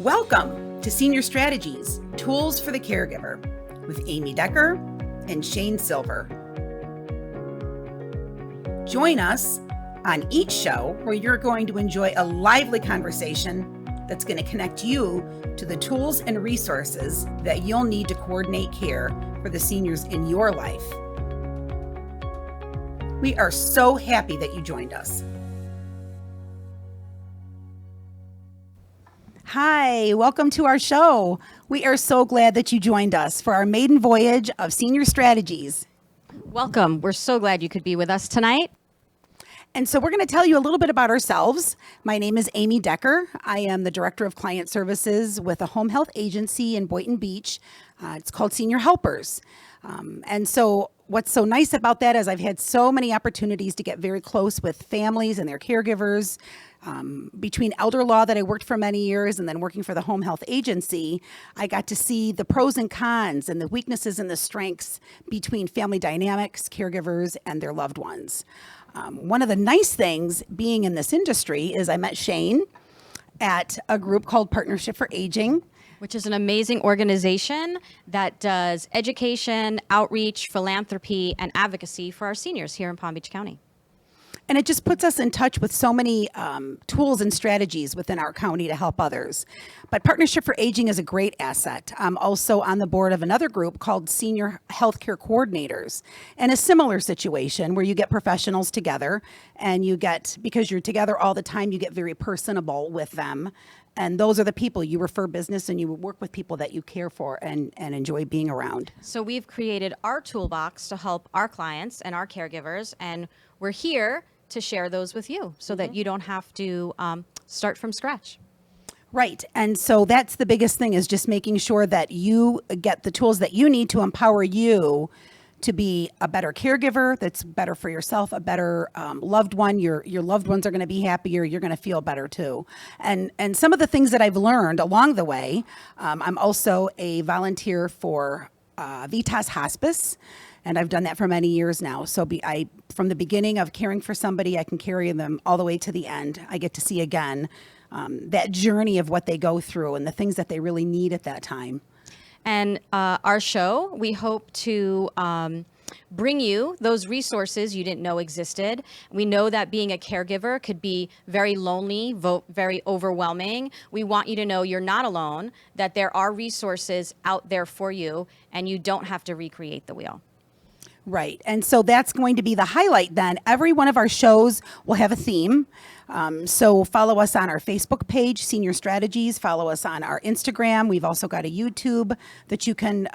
Welcome to Senior Strategies, Tools for the Caregiver with Amy Decker and Shayne Silver. Join us on each show where you're going to enjoy a lively conversation that's going to connect you to the tools and resources that you'll need to coordinate care for the seniors in your life. We are so happy that you joined us. Hi, welcome to our show. We are so glad that you joined us for our maiden voyage of Senior Strategies. Welcome. We're so glad you could be with us tonight. And so we're going to tell you a little bit about ourselves. My name is Amy Decker. I am the Director of Client Services with a home health agency in Boynton Beach. It's called Senior Helpers. And so what's so nice about that is I've had so many opportunities to get very close with families and their caregivers. Between elder law that I worked for many years and then working for the home health agency, I got to see the pros and cons and the weaknesses and the strengths between family dynamics, caregivers, and their loved ones. One of the nice things being in this industry is I met Shayne at a group called Partnership for Aging, which is an amazing organization that does education, outreach, philanthropy, and advocacy for our seniors here in Palm Beach County. And it just puts us in touch with so many tools and strategies within our county to help others. But Partnership for Aging is a great asset. I'm also on the board of another group called Senior Healthcare Coordinators, and a similar situation where you get professionals together and you get, because you're together all the time, you get very personable with them. And those are the people you refer business and you work with people that you care for and enjoy being around. So we've created our toolbox to help our clients and our caregivers, and we're here to share those with you so that you don't have to start from scratch. Right. And so that's the biggest thing, is just making sure that you get the tools that you need to empower you to be a better caregiver that's better for yourself, a better loved one. Your loved ones are going to be happier. You're going to feel better too. And some of the things that I've learned along the way, I'm also a volunteer for Vitas Hospice. And I've done that for many years now. So from the beginning of caring for somebody, I can carry them all the way to the end. I get to see again that journey of what they go through and the things that they really need at that time. And our show, we hope to bring you those resources you didn't know existed. We know that being a caregiver could be very lonely, very overwhelming. We want you to know you're not alone, that there are resources out there for you, and you don't have to recreate the wheel. Right. And so that's going to be the highlight then. Every one of our shows will have a theme. So follow us on our Facebook page, Senior Strategies. Follow us on our Instagram. We've also got a YouTube that you can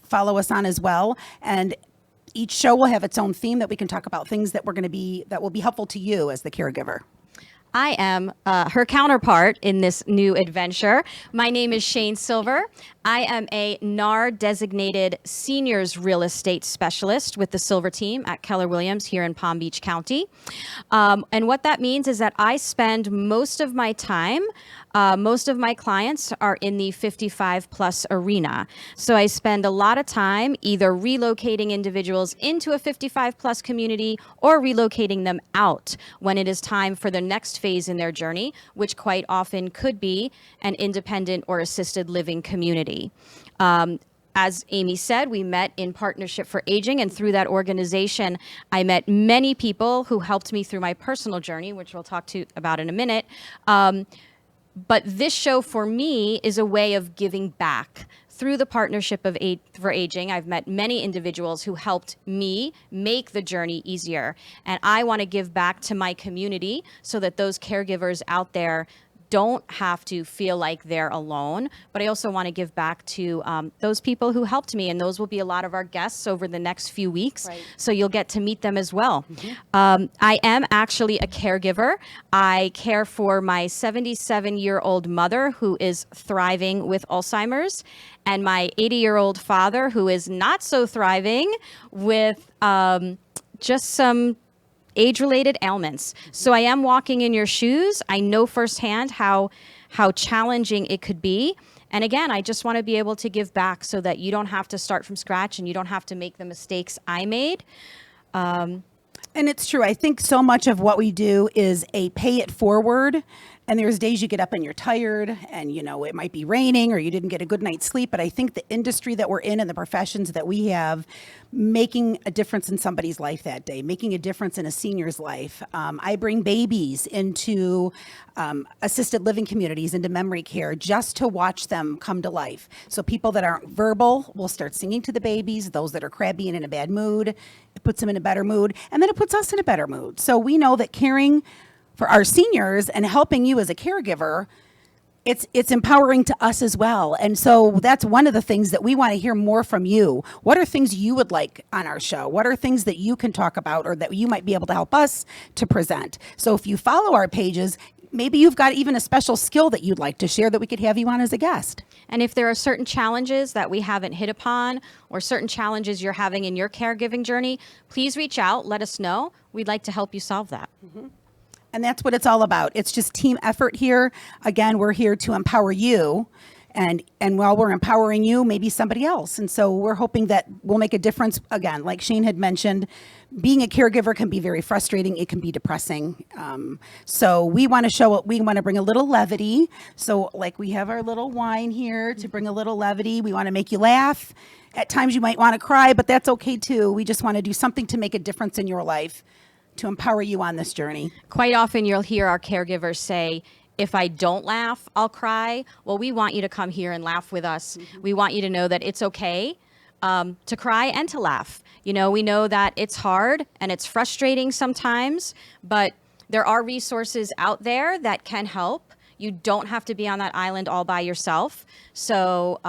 follow us on as well. And each show will have its own theme that we can talk about things that will be helpful to you as the caregiver. I am her counterpart in this new adventure. My name is Shayne Silver. I am a NAR designated seniors real estate specialist with the Silver team at Keller Williams here in Palm Beach County. And what that means is that I spend most of my time, most of my clients are in the 55 plus arena. So I spend a lot of time either relocating individuals into a 55 plus community or relocating them out when it is time for the next phase in their journey, which quite often could be an independent or assisted living community. As Amy said, we met in Partnership for Aging, and through that organization, I met many people who helped me through my personal journey, which we'll talk about in a minute. But this show for me is a way of giving back. Through the Partnership for Aging, I've met many individuals who helped me make the journey easier. And I want to give back to my community so that those caregivers out there don't have to feel like they're alone, but I also want to give back to those people who helped me, and those will be a lot of our guests over the next few weeks, right. So you'll get to meet them as well. Mm-hmm. I am actually a caregiver. I care for my 77-year-old mother who is thriving with Alzheimer's, and my 80-year-old father who is not so thriving with just some age-related ailments. So I am walking in your shoes. I know firsthand how challenging it could be. And again, I just want to be able to give back so that you don't have to start from scratch and you don't have to make the mistakes I made. And it's true. I think so much of what we do is a pay it forward And there's days you get up and you're tired and, it might be raining or you didn't get a good night's sleep. But I think the industry that we're in and the professions that we have, making a difference in somebody's life that day, making a difference in a senior's life. I bring babies into assisted living communities, into memory care, just to watch them come to life. So people that aren't verbal will start singing to the babies. Those that are crabby and in a bad mood, it puts them in a better mood. And then it puts us in a better mood. So we know that caring for our seniors and helping you as a caregiver, it's empowering to us as well. And so that's one of the things that we want to hear more from you. What are things you would like on our show? What are things that you can talk about or that you might be able to help us to present? So if you follow our pages, maybe you've got even a special skill that you'd like to share that we could have you on as a guest. And if there are certain challenges that we haven't hit upon or certain challenges you're having in your caregiving journey, please reach out. Let us know. We'd like to help you solve that. Mm-hmm. And that's what it's all about. It's just team effort here. Again, we're here to empower you. And while we're empowering you, maybe somebody else. And so we're hoping that we'll make a difference. Again, like Shayne had mentioned, being a caregiver can be very frustrating. It can be depressing. So we want to bring a little levity. So like we have our little wine here to bring a little levity. We want to make you laugh. At times you might want to cry, but that's okay too. We just want to do something to make a difference in your life, to empower you on this journey. Quite often you'll hear our caregivers say, if I don't laugh, I'll cry. Well, we want you to come here and laugh with us. Mm-hmm. We want you to know that it's okay to cry and to laugh. We know that it's hard and it's frustrating sometimes, but there are resources out there that can help. You don't have to be on that island all by yourself. So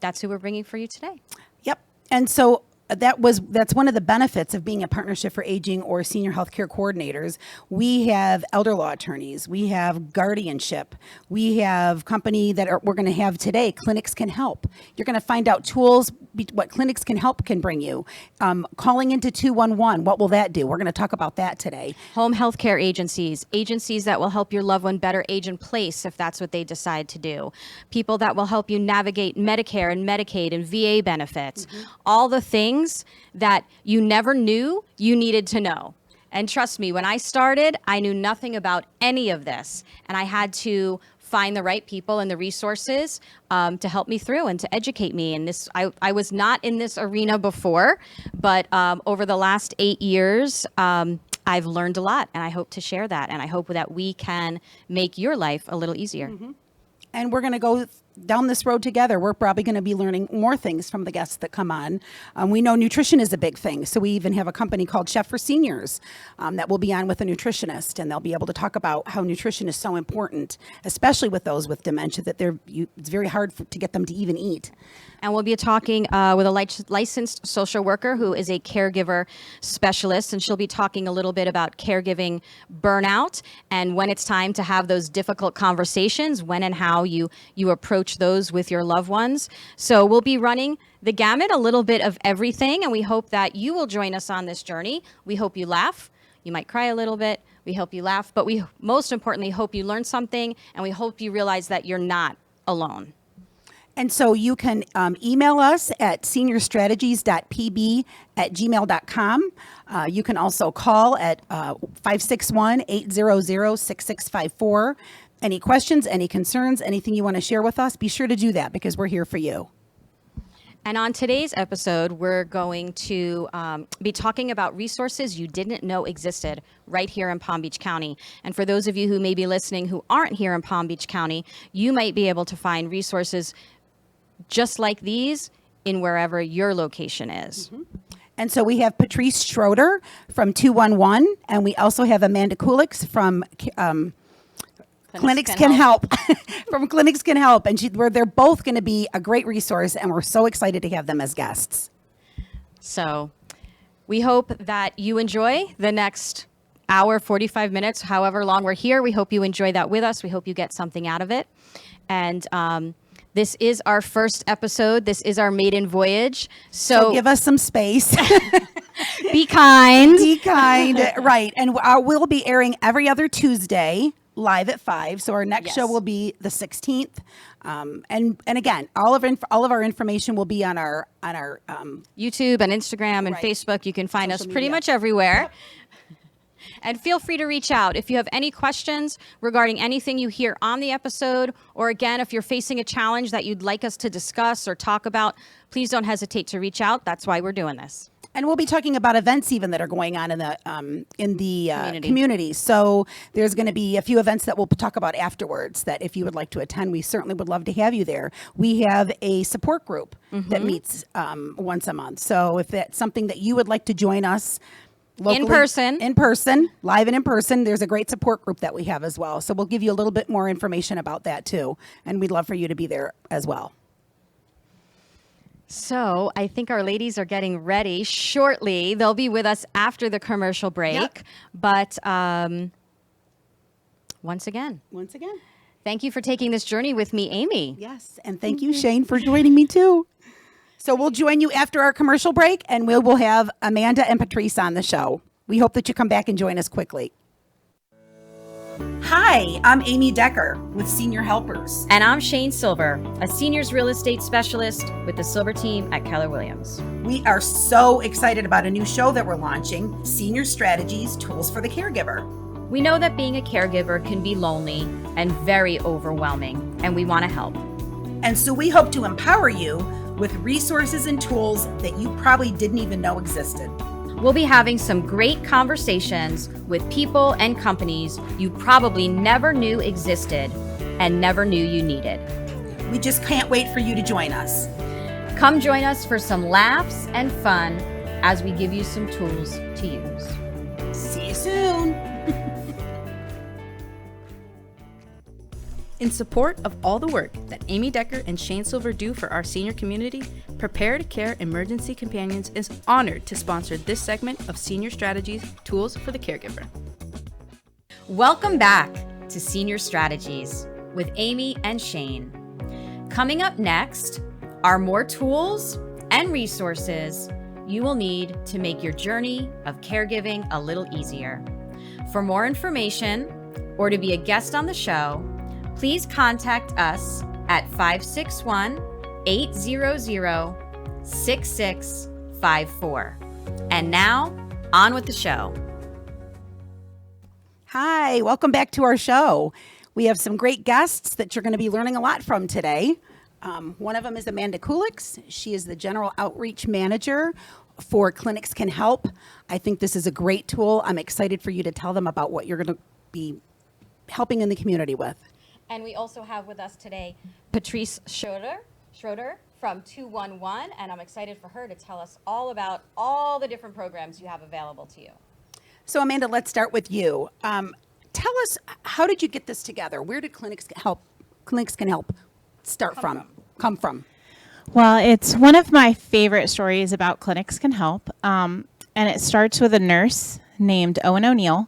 that's who we're bringing for you today. Yep. And so that's one of the benefits of being a partnership for aging or senior healthcare coordinators. We have elder law attorneys, we have guardianship, we have company we're going to have today. Clinics Can Help. You're going to find out tools, what Clinics Can Help can bring you. Calling into 211, what will that do? We're going to talk about that today. Home healthcare agencies that will help your loved one better age in place if that's what they decide to do. People that will help you navigate Medicare and Medicaid and VA benefits. Mm-hmm. All the things that you never knew you needed to know. And trust me, when I started, I knew nothing about any of this. And I had to find the right people and the resources to help me through and to educate me. And I was not in this arena before, but over the last 8 years, I've learned a lot, and I hope to share that. And I hope that we can make your life a little easier. Mm-hmm. And we're going to go down this road together. We're probably going to be learning more things from the guests that come on. We know nutrition is a big thing. So we even have a company called Chef for Seniors that will be on with a nutritionist, and they'll be able to talk about how nutrition is so important, especially with those with dementia, that it's very hard to get them to even eat. And we'll be talking with a licensed social worker who is a caregiver specialist, and she'll be talking a little bit about caregiving burnout and when it's time to have those difficult conversations, when and how you approach those with your loved ones. So we'll be running the gamut, a little bit of everything, and we hope that you will join us on this journey. We hope you laugh. You might cry a little bit. We hope you laugh, but we most importantly hope you learn something, and we hope you realize that you're not alone. And so you can email us at seniorstrategies.pb@gmail.com. You can also call at 561-800-6654. Any questions, any concerns, anything you want to share with us, be sure to do that because we're here for you. And on today's episode, we're going to be talking about resources you didn't know existed right here in Palm Beach County. And for those of you who may be listening who aren't here in Palm Beach County, you might be able to find resources just like these in wherever your location is. Mm-hmm. And so we have Patrice Schroeder from 211, and we also have Amanda Kulick from Clinics Can Help. From Clinics Can Help. And they're both going to be a great resource, and we're so excited to have them as guests. So we hope that you enjoy the next hour, 45 minutes, however long we're here. We hope you enjoy that with us. We hope you get something out of it. And this is our first episode. This is our maiden voyage. So give us some space. Be kind. Be kind. Right. And we'll be airing every other Tuesday live at 5. So our next show will be the 16th. And again, all of our information will be on our YouTube and Instagram and Facebook. You can find us pretty much everywhere. And feel free to reach out if you have any questions regarding anything you hear on the episode, or again, if you're facing a challenge that you'd like us to discuss or talk about, please don't hesitate to reach out. That's why we're doing this. And we'll be talking about events even that are going on in the community. So there's going to be a few events that we'll talk about afterwards that if you would like to attend, we certainly would love to have you there. We have a support group that meets once a month. So if that's something that you would like to join us locally, in person, live and in person, there's a great support group that we have as well. So we'll give you a little bit more information about that too. And we'd love for you to be there as well. So I think our ladies are getting ready shortly. They'll be with us after the commercial break. Yep. But once again, thank you for taking this journey with me, Amy. Yes. And thank you, Shayne, for joining me too. So we'll join you after our commercial break, and we will have Amanda and Patrice on the show. We hope that you come back and join us quickly. Hi, I'm Amy Decker with Senior Helpers. And I'm Shayne Silver, a seniors real estate specialist with the Silver team at Keller Williams. We are so excited about a new show that we're launching, Senior Strategies, Tools for the Caregiver. We know that being a caregiver can be lonely and very overwhelming, and we want to help. And so we hope to empower you with resources and tools that you probably didn't even know existed. We'll be having some great conversations with people and companies you probably never knew existed and never knew you needed. We just can't wait for you to join us. Come join us for some laughs and fun as we give you some tools to use. See you soon. In support of all the work that Amy Decker and Shayne Silver do for our senior community, Prepare to Care Emergency Companions is honored to sponsor this segment of Senior Strategies, Tools for the Caregiver. Welcome back to Senior Strategies with Amy and Shayne. Coming up next are more tools and resources you will need to make your journey of caregiving a little easier. For more information or to be a guest on the show, please contact us at 561-800-6654. And now, on with the show. Hi, welcome back to our show. We have some great guests that you're going to be learning a lot from today. One of them is Amanda Kulick. She is the General Outreach Manager for Clinics Can Help. I think this is a great tool. I'm excited for you to tell them about what you're going to be helping in the community with. And we also have with us today Patrice Schroeder from 211, and I'm excited for her to tell us all about all the different programs you have available to you. So Amanda, let's start with you. Tell us, how did you get this together? Where did Clinics Can Help come from? Well, it's one of my favorite stories about Clinics Can Help, and it starts with a nurse named Owen O'Neill,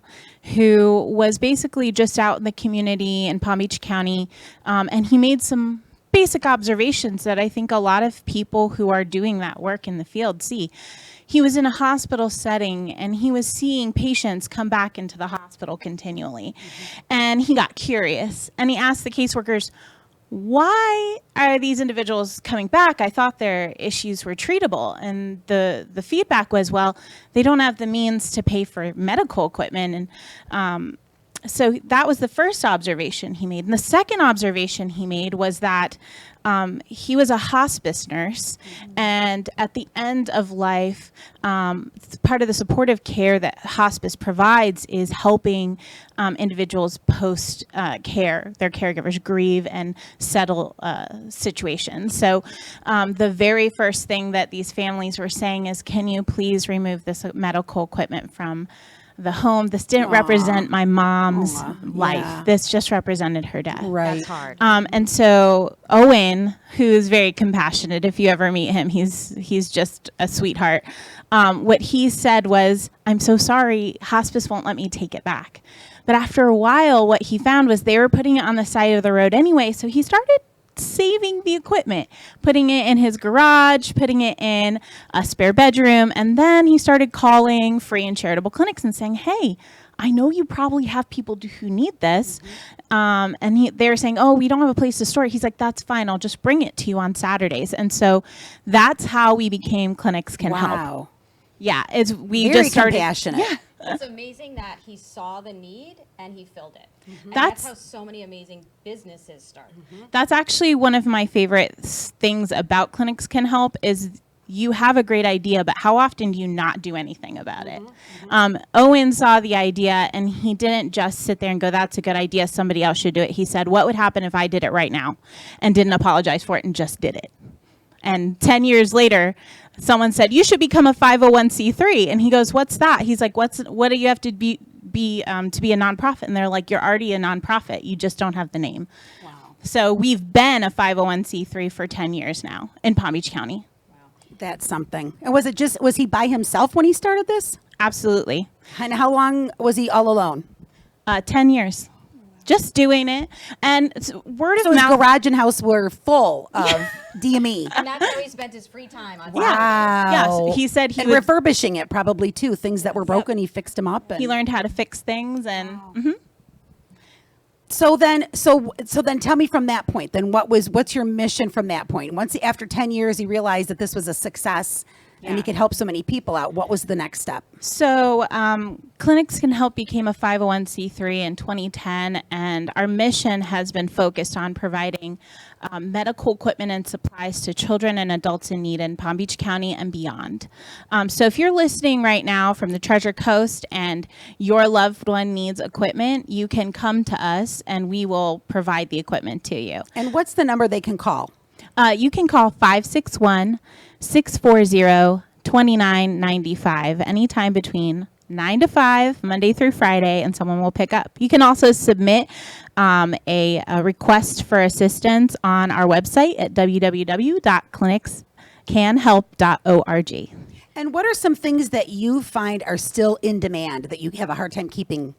who was basically just out in the community in Palm Beach County, and he made some basic observations that I think a lot of people who are doing that work in the field see. He was in a hospital setting, and he was seeing patients come back into the hospital continually, and he got curious, and he asked the caseworkers, why are these individuals coming back? I thought their issues were treatable. And the feedback was, well, they don't have the means to pay for medical equipment. And so that was the first observation he made. And the second observation he made was that he was a hospice nurse. And at the end of life, part of the supportive care that hospice provides is helping individuals post-care, their caregivers grieve and settle situations. So the very first thing that these families were saying is, can you please remove this medical equipment from the home? This didn't represent my mom's life. Yeah. This just represented her death. Right. That's hard. And so Owen, who is very compassionate, if you ever meet him, he's just a sweetheart. What he said was, I'm so sorry, hospice won't let me take it back. But after a while, what he found was they were putting it on the side of the road anyway. So he started saving the equipment, putting it in his garage, putting it in a spare bedroom. And then he started calling free and charitable clinics and saying, hey, I know you probably have people who need this. And they were saying, oh, we don't have a place to store it. He's like, that's fine. I'll just bring it to you on Saturdays. And so that's how we became Clinics Can Help. Wow. Yeah, we Very just started. compassionate. Yeah. It's amazing that he saw the need and he filled it. And That's- that's how so many amazing businesses start. That's actually one of my favorite things about Clinics Can Help is you have a great idea, but how often do you not do anything about it? Owen saw the idea and he didn't just sit there and go, that's a good idea, somebody else should do it. He said, what would happen if I did it right now? And didn't apologize for it and just did it. And 10 years later, someone said, you should become a 501c3. And he goes, what's that? He's like, what do you have to be to be a nonprofit? And they're like, you're already a nonprofit. You just don't have the name. Wow. So we've been a 501c3 for 10 years now in Palm Beach County. That's something. And was he by himself when he started this? Absolutely. And how long was he all alone? 10 years. Just doing it. And it's word So of his mouth. garage and house were full of DME. And that's how he spent his free time on Wow. Yes, he said he and would- refurbishing it probably too. Things that were broken, he fixed them up. And He learned how to fix things and So then tell me from that point, then what's your mission from that point? Once after 10 years, he realized that this was a success and he could help so many people out. What was the next step? So Clinics Can Help became a 501c3 in 2010, and our mission has been focused on providing medical equipment and supplies to children and adults in need in Palm Beach County and beyond. So if you're listening right now from the Treasure Coast and your loved one needs equipment, you can come to us and we will provide the equipment to you. And what's the number they can call? You can call 561-640-2995 anytime between 9 to 5, Monday through Friday, and someone will pick up. You can also submit a request for assistance on our website at www.clinicscanhelp.org. And what are some things that you find are still in demand that you have a hard time keeping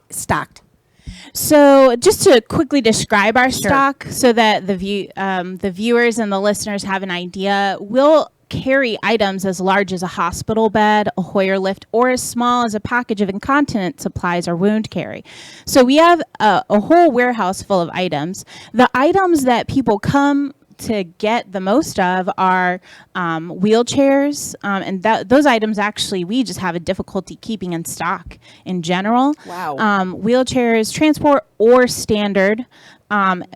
stocked? So just to quickly describe our stock so that the viewers and the listeners have an idea, we'll carry items as large as a hospital bed, a Hoyer lift, or as small as a package of incontinence supplies or wound carry. So we have a whole warehouse full of items. The items that people come to get the most of are wheelchairs, and those items actually we just have a difficulty keeping in stock in general. Wow. Wheelchairs, transport or standard.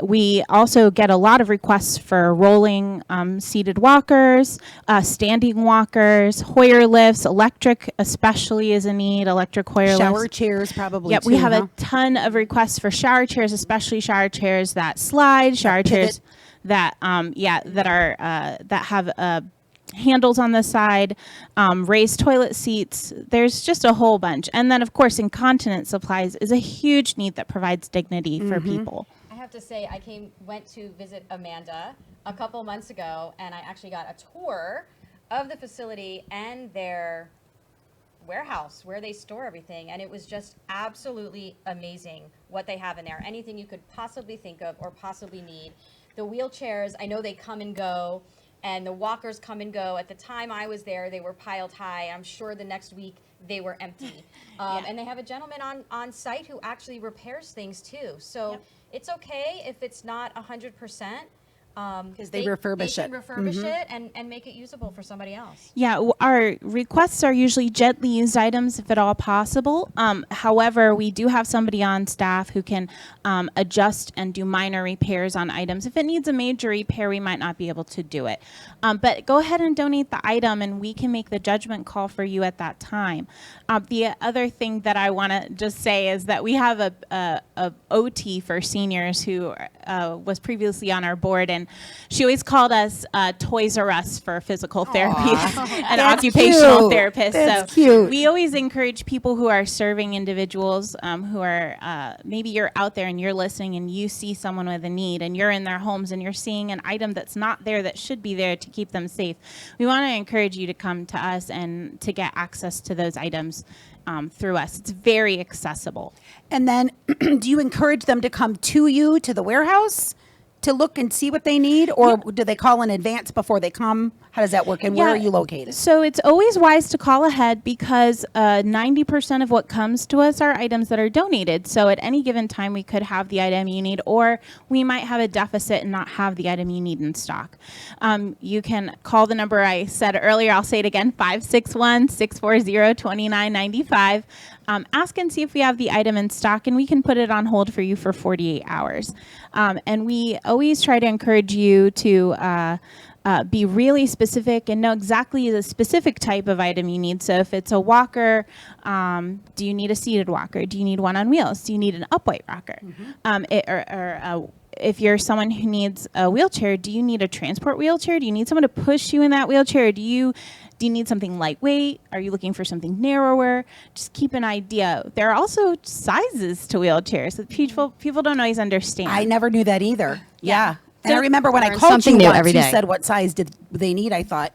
We also get a lot of requests for rolling seated walkers, standing walkers, Hoyer lifts, electric especially is a need, electric Hoyer Shower lifts. chairs probably Yep, too, we have huh? a ton of requests for shower chairs, especially shower chairs that slide, shower chairs that have handles on the side, raised toilet seats. There's just a whole bunch. And then, of course, incontinence supplies is a huge need that provides dignity for people. I have to say, went to visit Amanda a couple months ago, and I actually got a tour of the facility and their warehouse where they store everything, and it was just absolutely amazing what they have in there. Anything you could possibly think of or possibly need. The wheelchairs, I know they come and go, and the walkers come and go. At the time I was there, they were piled high. I'm sure the next week they were empty. And they have a gentleman on site who actually repairs things too. So it's okay if it's not 100%. Because they refurbish they it. can refurbish it and make it usable for somebody else. Yeah, our requests are usually gently used items if at all possible. However, we do have somebody on staff who can adjust and do minor repairs on items. If it needs a major repair, we might not be able to do it. But go ahead and donate the item and we can make the judgment call for you at that time. The other thing that I want to just say is that we have a OT for seniors who was previously on our board, and she always called us Toys R Us for physical therapy and That's occupational cute. therapists. That's so cute. we always encourage people who are serving individuals who are maybe you're out there and you're listening and you see someone with a need and you're in their homes and you're seeing an item that's not there that should be there to keep them safe. We want to encourage you to come to us and to get access to those items through us. It's very accessible. And then do you encourage them to come to you, to the warehouse, to look and see what they need, or do they call in advance before they come? How does that work, and where are you located? So it's always wise to call ahead because 90% of what comes to us are items that are donated. So at any given time, we could have the item you need, or we might have a deficit and not have the item you need in stock. You can call the number I said earlier. I'll say it again, 561-640-2995. Ask and see if we have the item in stock, and we can put it on hold for you for 48 hours. And we always try to encourage you to be really specific and know exactly the specific type of item you need. So if it's a walker, do you need a seated walker? Do you need one on wheels? Do you need an upright rocker? If you're someone who needs a wheelchair, do you need a transport wheelchair? Do you need someone to push you in that wheelchair? Do you need something lightweight? Are you looking for something narrower? Just keep an idea. There are also sizes to wheelchairs that people don't always understand. I never knew that either. Yeah. And I So- remember when I Learn called something you new once, every you day. said what size did they need. I thought,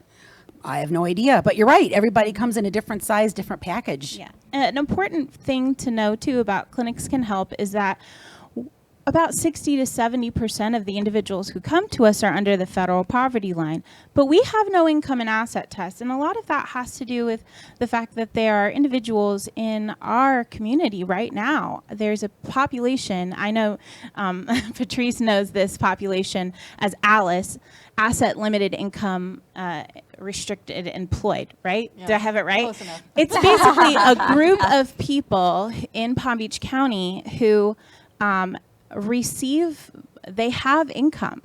I have no idea. But you're right. Everybody comes in a different size, different package. Yeah. An important thing to know too about Clinics Can Help is that about 60 to 70% of the individuals who come to us are under the federal poverty line, but we have no income and asset test. And a lot of that has to do with the fact that there are individuals in our community right now. There's a population, I know Patrice knows this population as ALICE, asset limited income restricted employed, right? Did I have it right? Close enough. It's basically a group of people in Palm Beach County who they have income,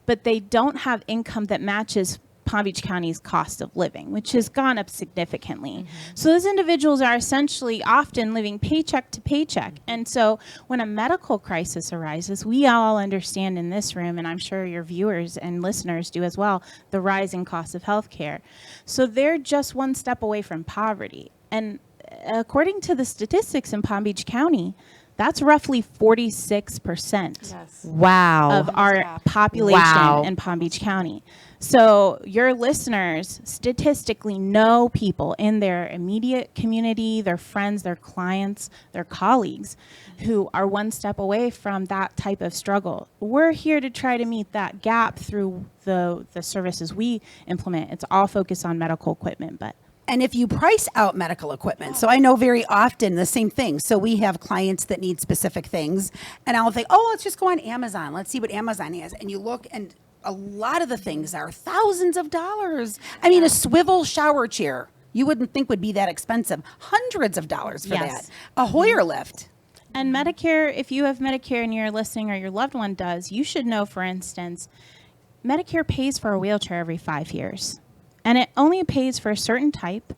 but they don't have income that matches Palm Beach County's cost of living, which has gone up significantly. So those individuals are essentially often living paycheck to paycheck. And so when a medical crisis arises, we all understand in this room, and I'm sure your viewers and listeners do as well, the rising cost of healthcare. So they're just one step away from poverty. And according to the statistics in Palm Beach County, that's roughly 46% Wow. of our population in Palm Beach County. So your listeners statistically know people in their immediate community, their friends, their clients, their colleagues who are one step away from that type of struggle. We're here to try to meet that gap through the services we implement. It's all focused on medical equipment, but And if you price out medical equipment, so I know very often the same thing. So we have clients that need specific things, and I'll think, oh, let's just go on Amazon. Let's see what Amazon has. And you look, and a lot of the things are thousands of dollars. I mean, a swivel shower chair, you wouldn't think would be that expensive. Hundreds of dollars for Yes. that. A Hoyer lift. And Medicare, if you have Medicare and you're listening or your loved one does, you should know, for instance, Medicare pays for a wheelchair every 5 years. And it only pays for a certain type,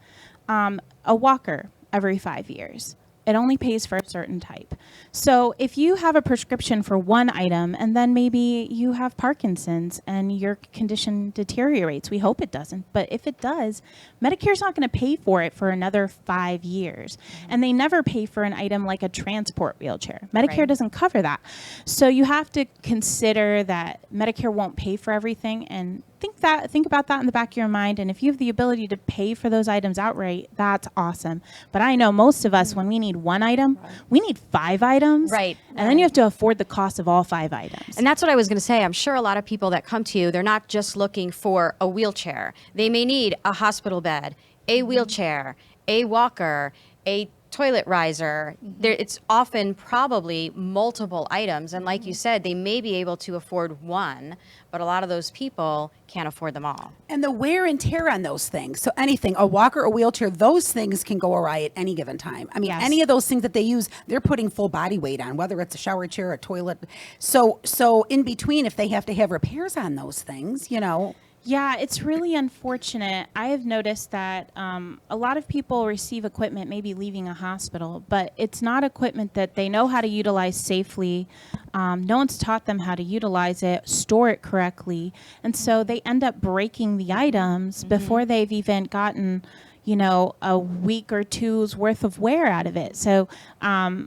a walker every 5 years. It only pays for a certain type. So if you have a prescription for one item and then maybe you have Parkinson's and your condition deteriorates, we hope it doesn't, but if it does, Medicare's not going to pay for it for another 5 years. And they never pay for an item like a transport wheelchair. Medicare doesn't cover that. So you have to consider that Medicare won't pay for everything, and think about that in the back of your mind. And if you have the ability to pay for those items outright, that's awesome. But I know most of us, when we need one item, we need 5 items. Right. And then you have to afford the cost of all 5 items. And that's what I was going to say. I'm sure a lot of people that come to you, they're not just looking for a wheelchair. They may need a hospital bed, a wheelchair, a walker, a toilet riser. It's often probably multiple items. And like you said, they may be able to afford one, but a lot of those people can't afford them all. And the wear and tear on those things. So anything, a walker, a wheelchair, those things can go awry at any given time. I mean, Yes. any of those things that they use, they're putting full body weight on, whether it's a shower chair, a toilet. So in between, if they have to have repairs on those things, Yeah, it's really unfortunate. I have noticed that a lot of people receive equipment maybe leaving a hospital, but it's not equipment that they know how to utilize safely. No one's taught them how to utilize it, store it correctly, and so they end up breaking the items before they've even gotten a week or two's worth of wear out of it. So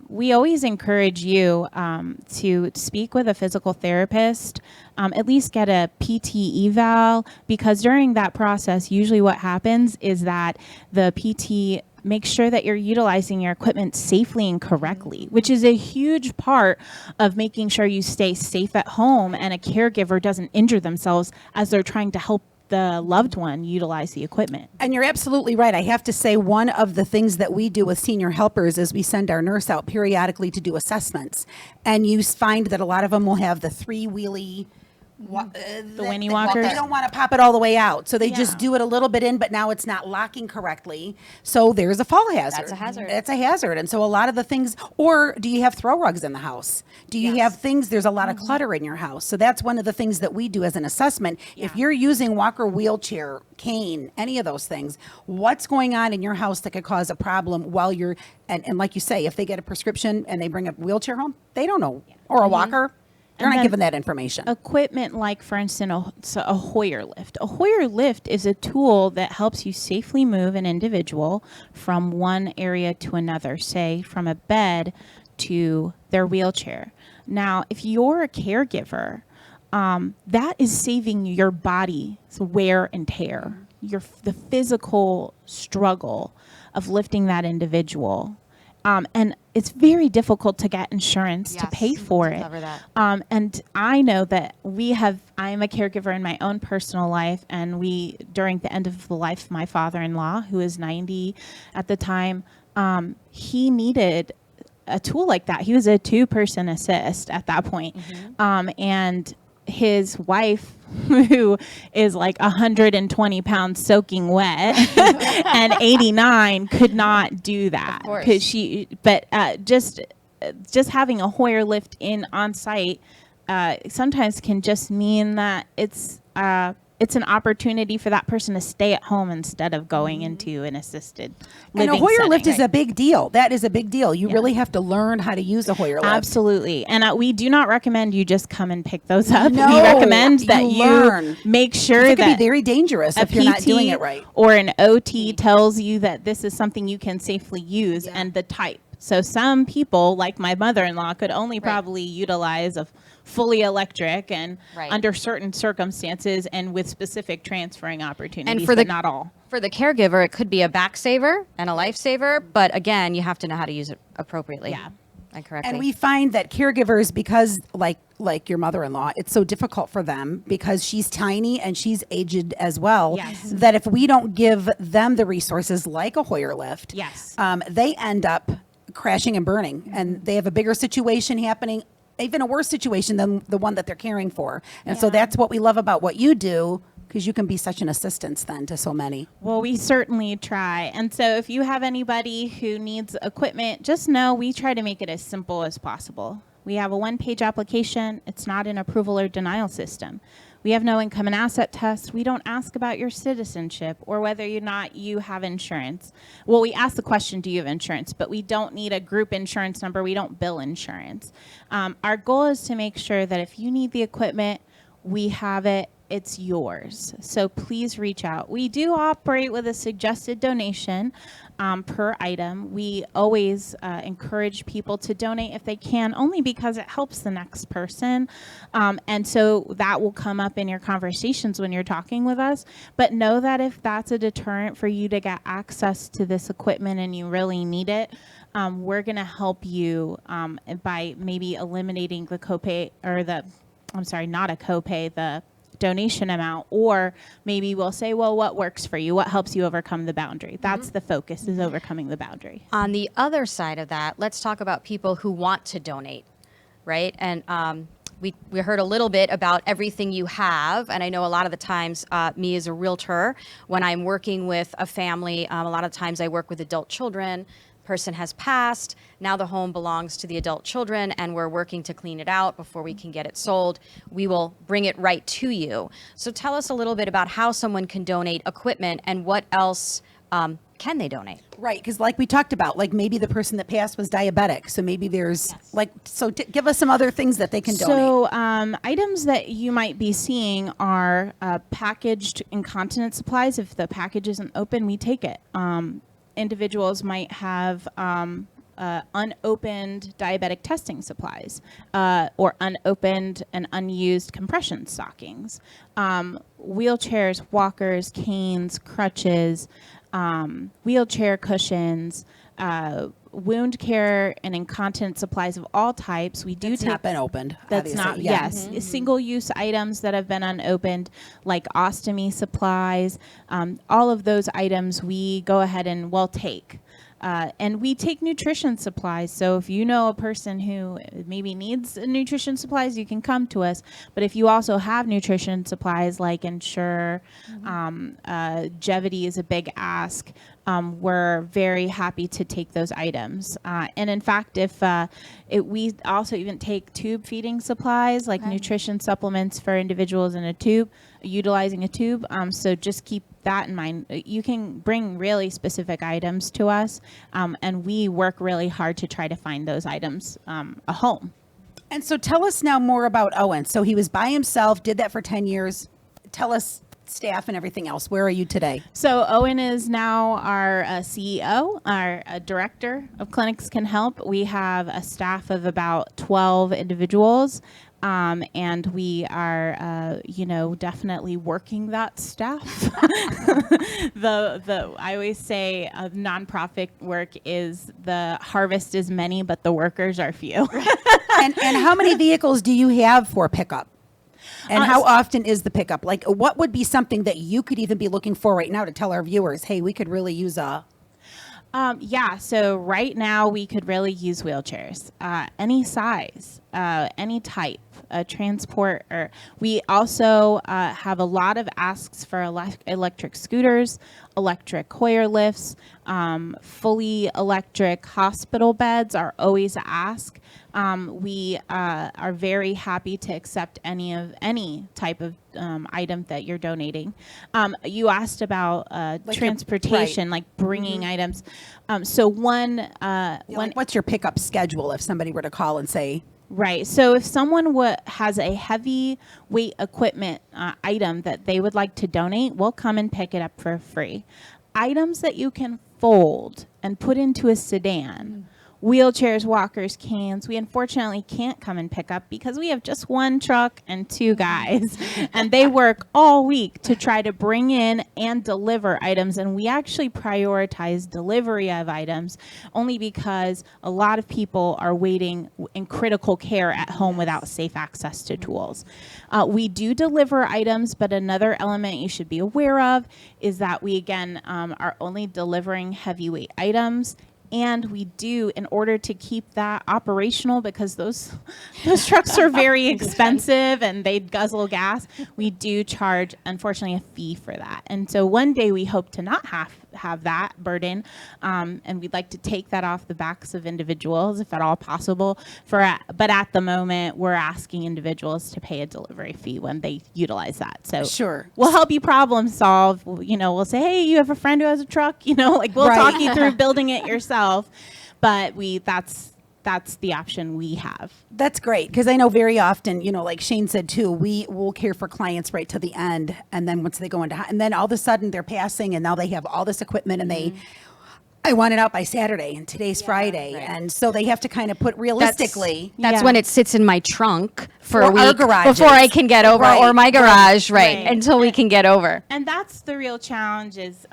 we always encourage you to speak with a physical therapist, at least get a PT eval, because during that process, usually what happens is that the PT make sure that you're utilizing your equipment safely and correctly, which is a huge part of making sure you stay safe at home and a caregiver doesn't injure themselves as they're trying to help the loved one utilize the equipment. And you're absolutely right. I have to say, one of the things that we do with senior helpers is we send our nurse out periodically to do assessments. And you find that a lot of them will have the three-wheelie, The Winnie walkers. They don't want to pop it all the way out. So they Yeah. just do it a little bit in, but now it's not locking correctly. So there's a fall hazard. That's a hazard. It's a hazard. And so a lot of the things, or do you have throw rugs in the house? Do you have things, there's a lot of clutter in your house. So that's one of the things that we do as an assessment. If you're using walker, wheelchair, cane, any of those things, what's going on in your house that could cause a problem while you're, and like you say, if they get a prescription and they bring a wheelchair home, they don't know, or a walker. They're And not then given that information. Equipment like, for instance, a Hoyer lift. A Hoyer lift is a tool that helps you safely move an individual from one area to another, say from a bed to their wheelchair. Now, if you're a caregiver, that is saving your body's wear and tear, the physical struggle of lifting that individual. And it's very difficult to get insurance to Yes, pay for to it. cover that. And I know that I'm a caregiver in my own personal life, and during the end of the life of my father-in-law, who is 90 at the time, he needed a tool like that. He was a 2-person assist at that point. And his wife, who is like 120 pounds soaking wet and 89, could not do that. Of course. Just having a Hoyer lift on site sometimes can just mean that it's an opportunity for that person to stay at home instead of going into an assisted living And a Hoyer setting. lift is a big deal. That is a big deal. You really have to learn how to use a Hoyer lift. Absolutely. And we do not recommend you just come and pick those up. No, we recommend that you you learn. make sure It could that be very dangerous a if you're not PT doing it right. or an OT tells you that this is something you can safely use and the type. So some people, like my mother-in-law, could only probably utilize a fully electric and Right. under certain circumstances and with specific transferring opportunities, And for but not all. For the caregiver, it could be a back saver and a lifesaver, but again, you have to know how to use it appropriately. Yeah. And correctly. And we find that caregivers, because like your mother-in-law, it's so difficult for them because she's tiny and she's aged as well. Yes. That if we don't give them the resources like a Hoyer lift, Yes. they end up crashing and burning, and they have a bigger situation happening, even a worse situation than the one that they're caring for. And so that's what we love about what you do, because you can be such an assistance then to so many. Well, we certainly try. And so if you have anybody who needs equipment, just know we try to make it as simple as possible. We have a 1-page application. It's not an approval or denial system. We have no income and asset tests. We don't ask about your citizenship or whether or not you have insurance. Well, we ask the question, do you have insurance? But we don't need a group insurance number. We don't bill insurance. Our goal is to make sure that if you need the equipment, we have it. It's yours. So please reach out. We do operate with a suggested donation per item. We always encourage people to donate if they can, only because it helps the next person. And so that will come up in your conversations when you're talking with us. But know that if that's a deterrent for you to get access to this equipment and you really need it, we're going to help you by maybe eliminating the copay or not a copay, the donation amount, or maybe we'll say, well, what works for you? What helps you overcome the boundary? That's the focus, is overcoming the boundary. On the other side of that, let's talk about people who want to donate, right? And we heard a little bit about everything you have, and I know a lot of the times, me as a realtor, when I'm working with a family, a lot of times I work with adult children. Person has passed, now the home belongs to the adult children, and we're working to clean it out before we can get it sold. We will bring it right to you. So tell us a little bit about how someone can donate equipment and what else can they donate? Right, because like we talked about, like maybe the person that passed was diabetic, so maybe there's give us some other things that they can donate. So items that you might be seeing are packaged incontinence supplies. If the package isn't open, we take it. Individuals might have unopened diabetic testing supplies or unopened and unused compression stockings, wheelchairs, walkers, canes, crutches, wheelchair cushions, wound care and incontinence supplies of all types. We do It's take not been opened. that's obviously. not Yeah. yes single-use items that have been unopened, like ostomy supplies. All of those items we go ahead and will take. And we take nutrition supplies. So if you know a person who maybe needs nutrition supplies, you can come to us. But if you also have nutrition supplies like Ensure, Jevity is a big ask. We're very happy to take those items. And in fact, if we also even take tube feeding supplies like nutrition supplements for individuals in a tube, utilizing a tube. So just keep that in mind. You can bring really specific items to us, and we work really hard to try to find those items a home. And so tell us now more about Owen. So he was by himself, did that for 10 years. Tell us staff and everything else. Where are you today? So Owen is now our CEO, our director of Clinics Can Help. We have a staff of about 12 individuals. And we are, definitely working that staff. I always say nonprofit work is the harvest is many, but the workers are few. And how many vehicles do you have for pickup? And how often is the pickup? Like, what would be something that you could even be looking for right now to tell our viewers, hey, we could really use a... So right now we could really use wheelchairs, any size, any type, transport. Or we also have a lot of asks for electric scooters, electric Hoyer lifts, fully electric hospital beds are always a ask. We are very happy to accept any type of item that you're donating. You asked about transportation, like bringing items. Like what's your pickup schedule if somebody were to call and say... Right. So if someone has a heavy weight equipment item that they would like to donate, we'll come and pick it up for free. Items that you can fold and put into a sedan, wheelchairs, walkers, canes, we unfortunately can't come and pick up because we have just one truck and two guys. And they work all week to try to bring in and deliver items. And we actually prioritize delivery of items only because a lot of people are waiting in critical care at home without safe access to tools. We do deliver items, but another element you should be aware of is that we, again, are only delivering heavyweight items. And we do, in order to keep that operational, because those trucks are very expensive and they guzzle gas, we do charge, unfortunately, a fee for that. And so one day we hope to not have that burden, and we'd like to take that off the backs of individuals, if at all possible. But at the moment, we're asking individuals to pay a delivery fee when they utilize that. So Sure. We'll help you problem solve. We'll say, hey, you have a friend who has a truck. We'll talk you through building it yourself. But that's the option we have. That's great, because I know very often, like Shane said too, we will care for clients right to the end, and then once they go into, and then all of a sudden they're passing, and now they have all this equipment, and I want it out by Saturday, and today's Friday, and so they have to kind of put realistically. That's when it sits in my trunk for Or a our week garages. before I can get over, Right, or my garage, right. until we can get over. And that's the real challenge is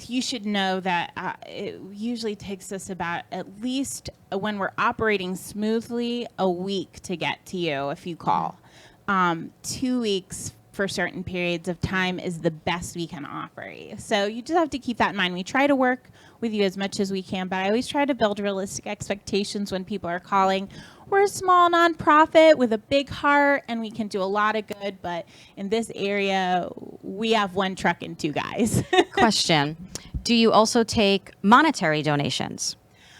you should know that it usually takes us about at least when we're operating smoothly a week to get to you if you call. 2 weeks for certain periods of time is the best we can offer you. So you just have to keep that in mind. We try to work with you as much as we can, but I always try to build realistic expectations when people are calling. We're a small nonprofit with a big heart, and we can do a lot of good, but in this area, we have one truck and two guys. Question. Do you also take monetary donations?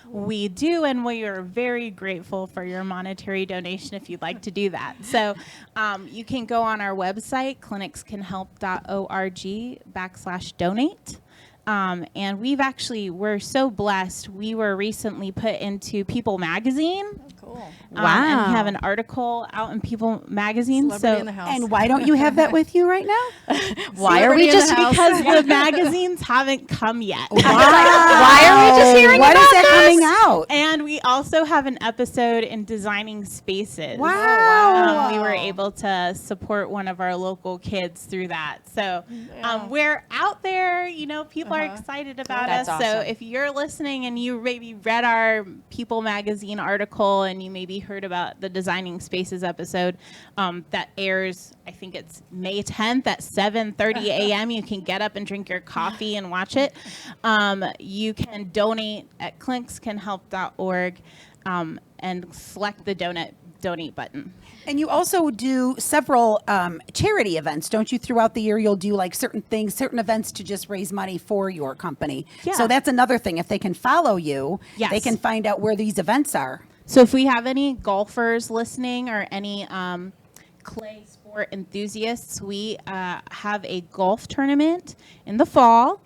We do, and we are very grateful for your monetary donation if you'd like to do that. So you can go on our website, clinicscanhelp.org/donate. And we're so blessed. We were recently put into People Magazine. Cool. Wow. And we have an article out in People Magazine. Celebrity in the house. And why don't you have that with you right now? Why are we Celebrity in just the house. Because the magazines haven't come yet. Why are we just hearing Why about does that come hang out. And we also have an episode in designing spaces. Wow. We were able to support one of our local kids through that. So we're out there, people are excited about That's us. So awesome. if you're listening and you maybe read our People magazine article and you maybe heard about the Designing Spaces episode that airs, I think it's May 10th at 7:30 a.m. You can get up and drink your coffee and watch it. You can donate at clinicscanhelp.org and select the donate button. And you also do several charity events, don't you? Throughout the year, you'll do like certain things, certain events to just raise money for your company. Yeah. So that's another thing. If they can follow you, Yes. they can find out where these events are. So if we have any golfers listening or any clay sport enthusiasts, we have a golf tournament in the fall.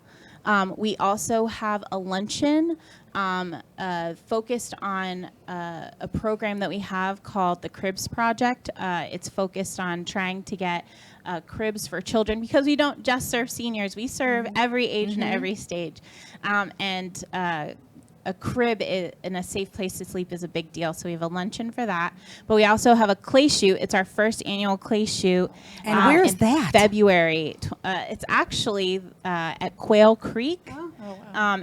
We also have a luncheon focused on a program that we have called the Cribs Project. It's focused on trying to get cribs for children, because we don't just serve seniors. We serve every age and every stage. A crib in a safe place to sleep is a big deal. So we have a luncheon for that. But we also have a clay shoot. It's our first annual clay shoot. And where's in that? February. It's actually at Quail Creek.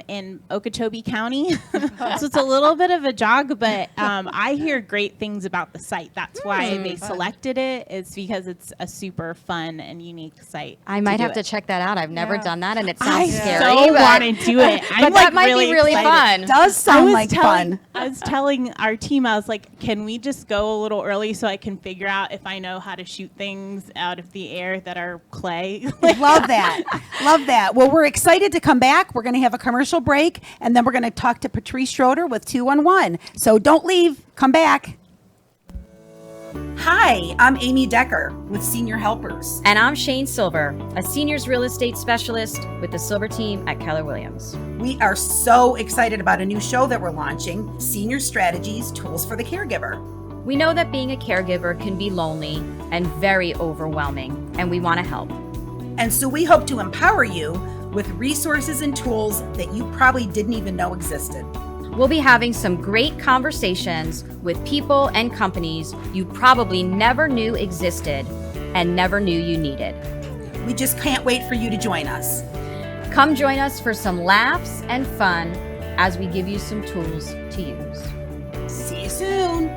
In Okeechobee County. So it's a little bit of a jog, but I hear great things about the site. That's why they selected it. It's because it's a super fun and unique site. I might do have to it. check that out. I've never done that, and it I sounds scary. So but- want to do it. I'm but like that might really be really excited. fun. Does sound like fun. I was telling our team, I was like, can we just go a little early so I can figure out if I know how to shoot things out of the air that are clay? Love that. Love that. Well, we're excited to come back. We're going to have a commercial break, and then we're going to talk to Patrice Schroeder with 211. So don't leave. Come back. Hi, I'm Amy Decker with Senior Helpers. And I'm Shayne Silver, a seniors real estate specialist with the Silver team at Keller Williams. We are so excited about a new show that we're launching, Senior Strategies, Tools for the Caregiver. We know that being a caregiver can be lonely and very overwhelming, and we want to help. And so we hope to empower you with resources and tools that you probably didn't even know existed. We'll be having some great conversations with people and companies you probably never knew existed and never knew you needed. We just can't wait for you to join us. Come join us for some laughs and fun as we give you some tools to use. See you soon.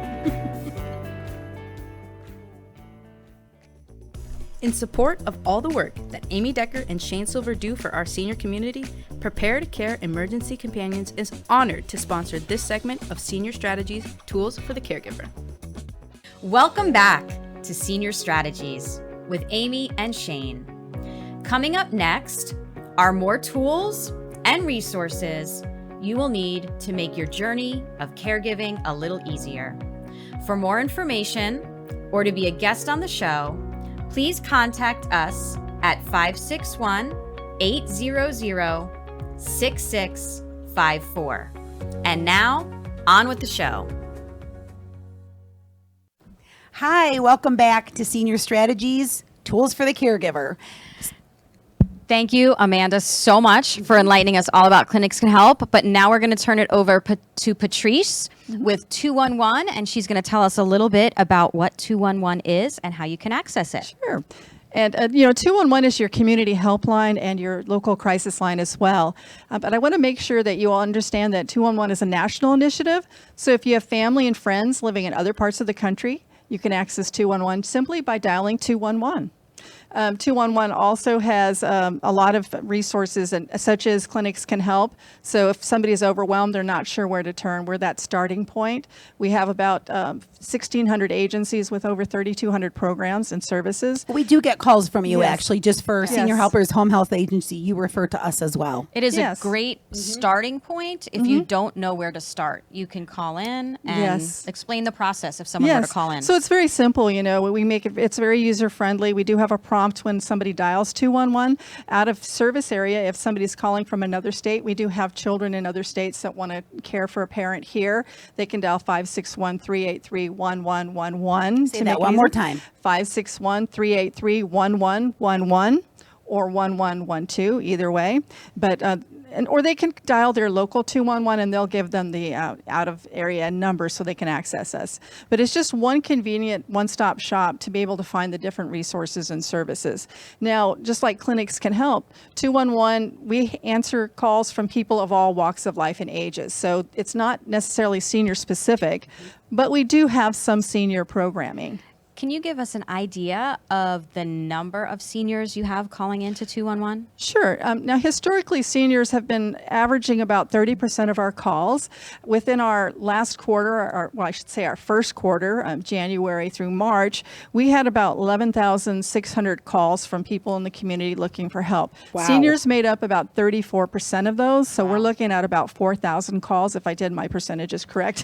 In support of all the work that Amy Decker and Shayne Silver do for our senior community, Prepare to Care Emergency Companions is honored to sponsor this segment of Senior Strategies, Tools for the Caregiver. Welcome back to Senior Strategies with Amy and Shayne. Coming up next are more tools and resources you will need to make your journey of caregiving a little easier. For more information or to be a guest on the show, please contact us at 561-800-6654. And now, on with the show. Hi, welcome back to Senior Strategies, Tools for the Caregiver. Thank you, Amanda, so much for enlightening us all about Clinics Can Help. But now we're going to turn it over to Patrice with 211, and she's going to tell us a little bit about what 211 is and how you can access it. Sure. And, 211 is your community helpline and your local crisis line as well. But I want to make sure that you all understand that 211 is a national initiative. So if you have family and friends living in other parts of the country, you can access 211 simply by dialing 211. 211 also has a lot of resources, such as Clinics Can Help. So if somebody is overwhelmed, they're not sure where to turn, we're that starting point. We have about 1,600 agencies with over 3,200 programs and services. We do get calls from you, Yes. actually, just for Senior Yes. Helpers Home Health Agency. You refer to us as well. It is Yes. a great starting point if you don't know where to start. You can call in and Yes. explain the process if someone were to call in. So it's very simple, we make it's very user friendly. We do have a prompt when somebody dials 211 out of service area. If somebody's calling from another state, we do have children in other states that want to care for a parent here. They can dial 561-383-1111. Say that one more time. 561-383-1111 or 1112, either way. But or they can dial their local 211 and they'll give them the out of area number so they can access us. But it's just one convenient one-stop shop to be able to find the different resources and services. Now, just like Clinics Can Help, 211, we answer calls from people of all walks of life and ages. So it's not necessarily senior specific, but we do have some senior programming. Can you give us an idea of the number of seniors you have calling into 211? Sure. Now, historically, seniors have been averaging about 30% of our calls. Within our last quarter, I should say our first quarter, January through March, we had about 11,600 calls from people in the community looking for help. Wow. Seniors made up about 34% of those, so we're looking at about 4,000 calls, if I did my percentages correct.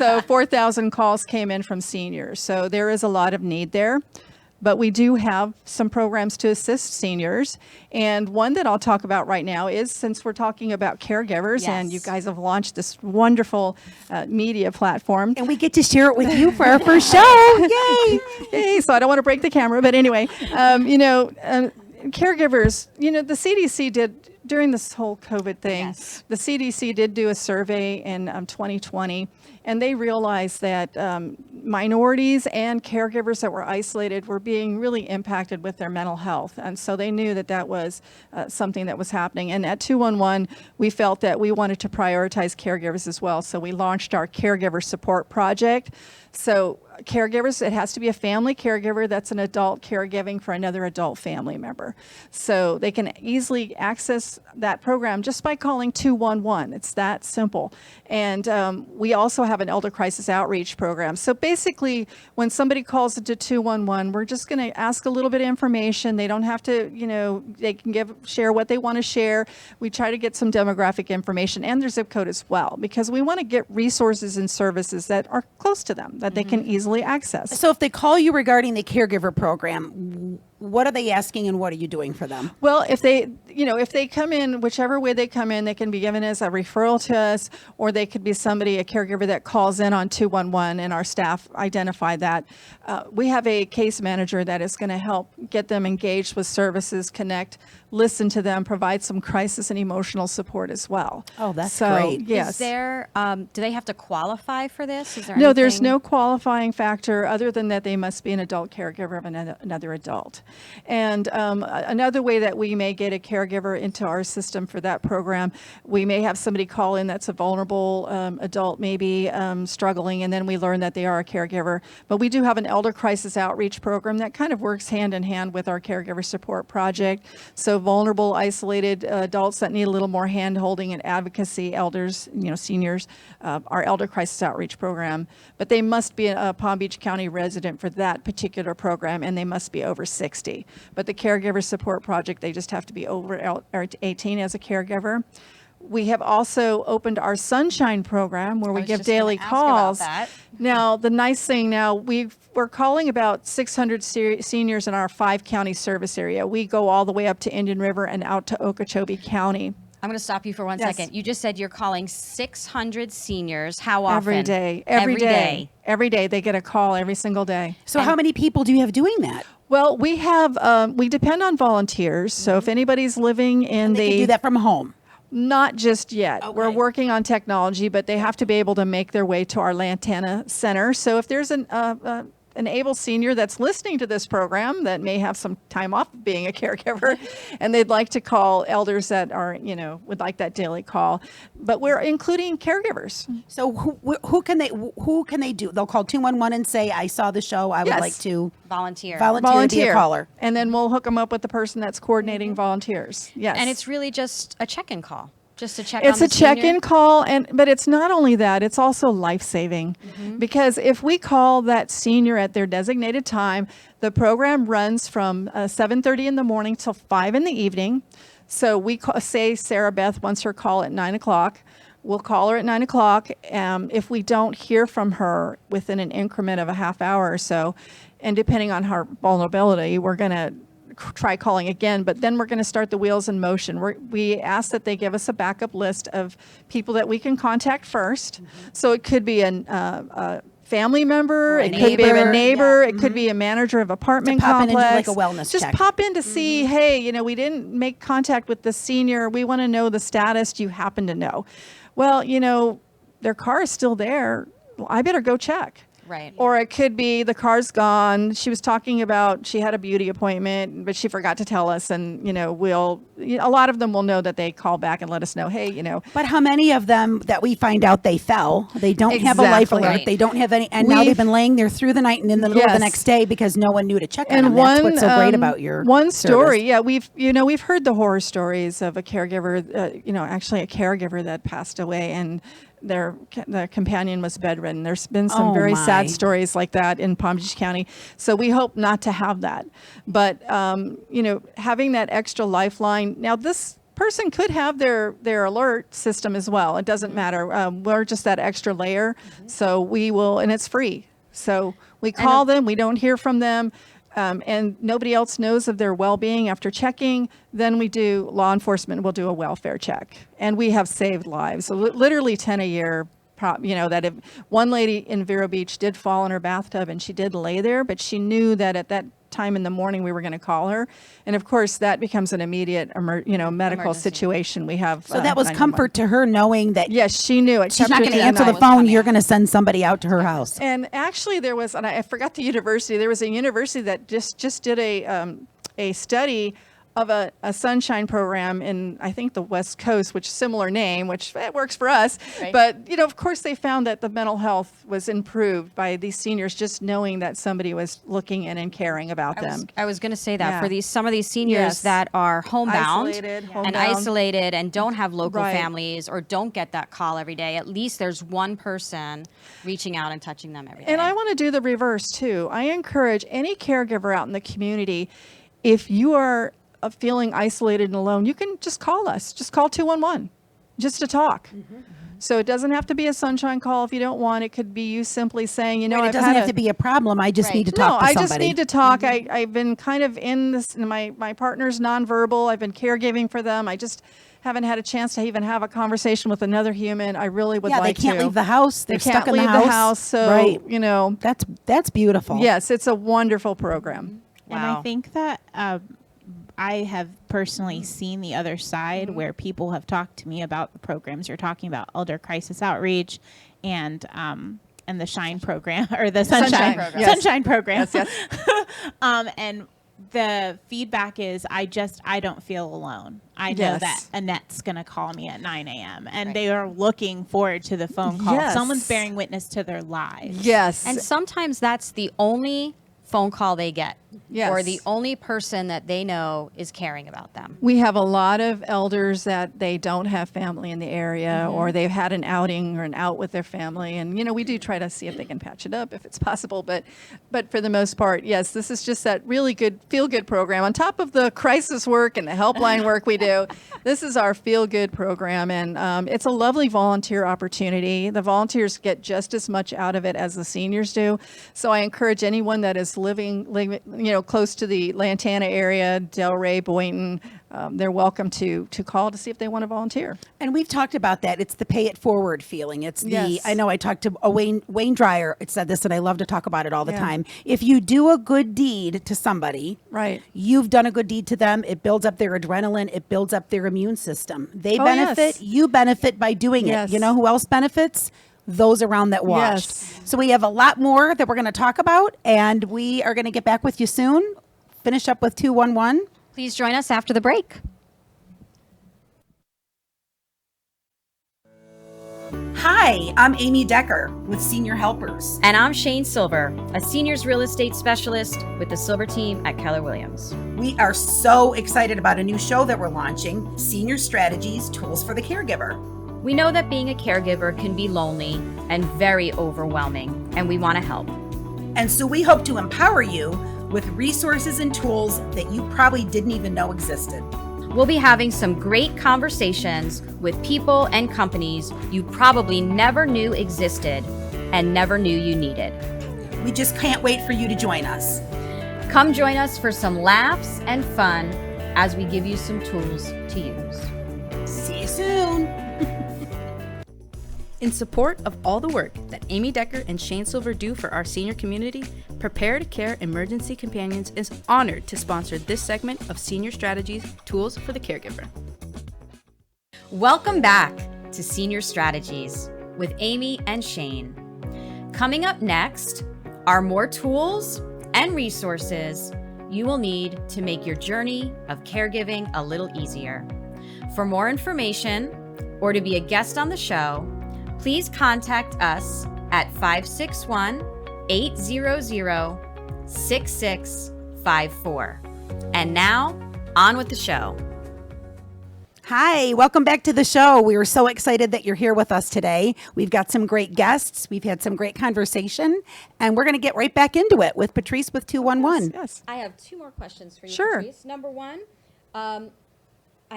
So 4,000 calls came in from seniors. So there is a lot of need there, but we do have some programs to assist seniors. And one that I'll talk about right now is, since we're talking about caregivers, and you guys have launched this wonderful media platform. And we get to share it with you for our first show. Yay! Yay! So I don't want to break the camera, but anyway, caregivers, the CDC did, during this whole COVID thing, the CDC did do a survey in 2020, and they realized that minorities and caregivers that were isolated were being really impacted with their mental health. And so they knew that that was something that was happening. And at 211, we felt that we wanted to prioritize caregivers as well. So we launched our Caregiver Support Project. So caregivers, it has to be a family caregiver that's an adult caregiving for another adult family member. So they can easily access that program just by calling 211. It's that simple. And we also have an elder crisis outreach program. So basically, when somebody calls into 211, we're just going to ask a little bit of information. They don't have to, they can share what they want to share. We try to get some demographic information and their zip code as well, because we want to get resources and services that are close to them, that they can easily access. So if they call you regarding the caregiver program, what are they asking and what are you doing for them? Well, if they come in, whichever way they come in, they can be given as a referral to us, or they could be somebody, a caregiver that calls in on 211 and our staff identify that. We have a case manager that is going to help get them engaged with services, connect, listen to them, provide some crisis and emotional support as well. Oh, that's so, great. Yes. Is there, do they have to qualify for this? Is there No, there's anything? no qualifying factor other than that they must be an adult caregiver of another adult. And another way that we may get a caregiver into our system for that program, we may have somebody call in that's a vulnerable adult, maybe struggling, and then we learn that they are a caregiver. But we do have an elder crisis outreach program that kind of works hand in hand with our Caregiver Support Project. So vulnerable, isolated adults that need a little more hand-holding and advocacy, elders, seniors, our elder crisis outreach program. But they must be a Palm Beach County resident for that particular program, and they must be over 60. But the Caregiver Support Project, they just have to be over 18 as a caregiver. We have also opened our Sunshine program where we was give just gonna daily ask calls. about that. Now, the nice thing now, we're calling about 600 seniors in our 5-county service area. We go all the way up to Indian River and out to Okeechobee County. I'm going to stop you for one Yes. second. You just said you're calling 600 seniors. How often? Every day. Every day. Every day. They get a call every single day. So how many people do you have doing that? Well, we have, we depend on volunteers. So if anybody's living in They can do that from home. Not just yet. Okay. We're working on technology, but they have to be able to make their way to our Lantana Center. So if there's an able senior that's listening to this program that may have some time off being a caregiver and they'd like to call elders that are, would like that daily call, but we're including caregivers. So who can they do? They'll call 211 and say, I saw the show. I would Yes. like to Volunteer. volunteer to be a caller. And then we'll hook them up with the person that's coordinating volunteers. Yes. And it's really just a check-in call. Just to check It's on a the senior? check-in call, but it's not only that, it's also life-saving. Because if we call that senior at their designated time, the program runs from 7:30 in the morning till 5 in the evening. So we say Sarah Beth wants her call at 9 o'clock. We'll call her at 9 o'clock. If we don't hear from her within an increment of a half hour or so, and depending on her vulnerability, we're going to try calling again, but then we're going to start the wheels in motion. We ask that they give us a backup list of people that we can contact first. So it could be a family member, Or a it could be a neighbor. neighbor, Yeah. it could be a manager of apartment pop in and do, complex. like, a wellness Just check. pop in to see, hey, we didn't make contact with the senior. We want to know the status. Do you happen to know? Well, their car is still there. Well, I better go check. Right. Or it could be the car's gone. She was talking about she had a beauty appointment, but she forgot to tell us. And, a lot of them will know that they call back and let us know, hey, But how many of them that we find out they fell? They don't have a life Exactly. alert. Right. They don't have any, and now they've been laying there through the night and in the middle of the Yes. next day because no one knew to check on And them. That's what's so great about your one story. service. Yeah, we've heard the horror stories of a caregiver. Actually a caregiver that passed away, and the companion was bedridden. There's been some Oh, very my. sad stories like that in Palm Beach County. So we hope not to have that. But having that extra lifeline. Now this person could have their alert system as well. It doesn't matter. We're just that extra layer. So we will, and it's free. So we call them. We don't hear from them. And nobody else knows of their well-being after checking, then law enforcement will do a welfare check. And we have saved lives. So literally 10 a year, that if one lady in Vero Beach did fall in her bathtub and she did lay there, but she knew that at that time in the morning we were going to call her. And of course that becomes an immediate, medical Emergency. situation. We have. So that was 911. comfort to her knowing that Yes, she knew it. she's Kept not her going to to answer the night. phone. You're going to send somebody out to her house. And actually, there was, and I forgot the university. There was a university that just did a study of a sunshine program in, I think, the West Coast, which similar name, which works for us. Right. But of course, they found that the mental health was improved by these seniors just knowing that somebody was looking in and caring about them. I was going to say that Yeah. for some of these seniors Yes. that are homebound Isolated, and homebound. isolated and don't have local Right. families or don't get that call every day. At least there's one person reaching out and touching them every day. And I want to do the reverse too. I encourage any caregiver out in the community, if you are feeling isolated and alone, you can just call us. Just call 211 just to talk. So it doesn't have to be a sunshine call if you don't want. It could be you simply saying, Right, it I've doesn't had have to be a problem. I just Right. need to No, talk to I somebody. just need to talk. I've been kind of in this, my partner's nonverbal. I've been caregiving for them. I just haven't had a chance to even have a conversation with another human. I really would Yeah, like they can't to. leave the house. They're They can't stuck in leave the house. So, right. That's beautiful. Yes, it's a wonderful program. And I Wow. think that I have personally seen the other side where people have talked to me about the programs you're talking about, Elder Crisis Outreach and the Shine program or the Sunshine Program. Yes. Sunshine program. Yes, And the feedback is I don't feel alone. I know Yes. that Annette's going to call me at 9 a.m. and they are looking forward to the phone call. Yes. Someone's bearing witness to their lives. Yes. And sometimes that's the only phone call they get. Yes. Or the only person that they know is caring about them. We have a lot of elders that they don't have family in the area or they've had an outing or an out with their family. And, we do try to see if they can patch it up if it's possible. But for the most part, yes, this is just that really good feel-good program. On top of the crisis work and the helpline work we do, this is our feel-good program. And it's a lovely volunteer opportunity. The volunteers get just as much out of it as the seniors do. So I encourage anyone that is living close to the Lantana area, Delray, Boynton, they're welcome to call to see if they want to volunteer. And we've talked about that. It's the pay it forward feeling. It's the, Yes. I know I talked to Wayne Dreyer. It said this, and I love to talk about it all the Yeah. time. If you do a good deed to somebody, Right. you've done a good deed to them. It builds up their adrenaline. It builds up their immune system. They Oh, benefit. yes. You benefit by doing Yes. it. You know who else benefits? Those around that watched. Yes. So we have a lot more that we're going to talk about, and we are going to get back with you soon. Finish up with 211. Please join us after the break. Hi, I'm Amy Decker with Senior Helpers. And I'm Shayne Silver, a seniors real estate specialist with the Silver team at Keller Williams. We are so excited about a new show that we're launching, Senior Strategies, Tools for the Caregiver. We know that being a caregiver can be lonely and very overwhelming, and we want to help. And so we hope to empower you with resources and tools that you probably didn't even know existed. We'll be having some great conversations with people and companies you probably never knew existed and never knew you needed. We just can't wait for you to join us. Come join us for some laughs and fun as we give you some tools to use. See you soon. In support of all the work that Amy Decker and Shayne Silver do for our senior community, Prepare to Care Emergency Companions is honored to sponsor this segment of Senior Strategies, Tools for the Caregiver. Welcome back to Senior Strategies with Amy and Shayne. Coming up next are more tools and resources you will need to make your journey of caregiving a little easier. For more information or to be a guest on the show, please contact us at 561-800-6654. And now, on with the show. Hi, welcome back to the show. We are so excited that you're here with us today. We've got some great guests. We've had some great conversation, and we're going to get right back into it with Patrice with 211. Yes. I have two more questions for you, Sure. Patrice. Number one, I